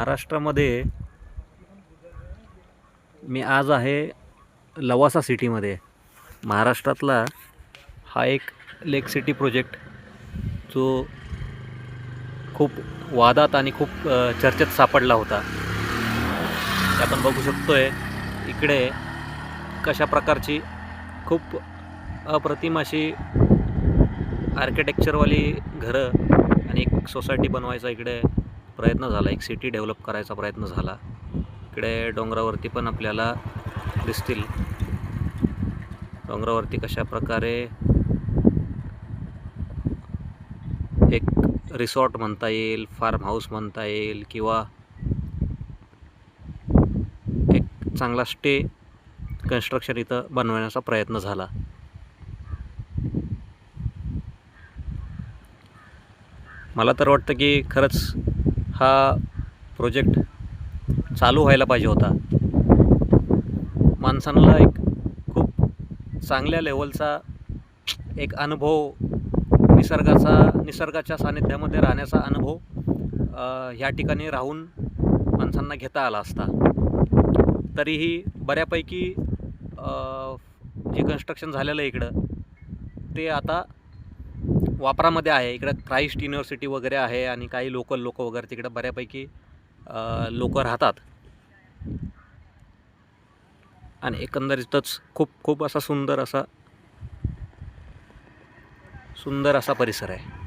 महाराष्ट्रामध्ये मी आज आहे लवासा सिटीमध्ये. महाराष्ट्रातला हा एक लेक सिटी प्रोजेक्ट जो खूप वादात आणि खूप चर्चेत सापडला होता. ते आपण बघू शकतोय इकडे कशा प्रकारची खूप अप्रतिम अशी आर्किटेक्चरवाली घरं आणि एक सोसायटी बनवायचा इकडे प्रयत्न झाला. एक सिटी डेव्हलप करायचा प्रयत्न झाला. इकडे डोंगरावरती पण आपल्याला दिसतील. डोंगरावरती कशा प्रकारे एक रिसॉर्ट म्हणता येईल, फार्म हाऊस म्हणता येईल किंवा एक चांगला स्टे कन्स्ट्रक्शन इथं बनवण्याचा प्रयत्न झाला. मला तर वाटतं की खरंच हा प्रोजेक्ट चालू व्हायला पाहिजे होता. माणसांना एक खूप चांगल्या लेवलचा एक अनुभव, निसर्गाच्या सानिध्यामध्ये राहण्याचा अनुभव ह्या ठिकाणी राहून माणसांना घेता आला असता. तरीही बऱ्यापैकी जे कन्स्ट्रक्शन झालेलं आहे इकडं ते आता वापरामध्ये आहे. इकडं क्राइस्ट युनिव्हर्सिटी वगैरे आहे आणि काही लोकल लोक वगैरे तिकडं बऱ्यापैकी लोक राहतात आणि एकंदरीतच खूप असा सुंदर असा परिसर आहे.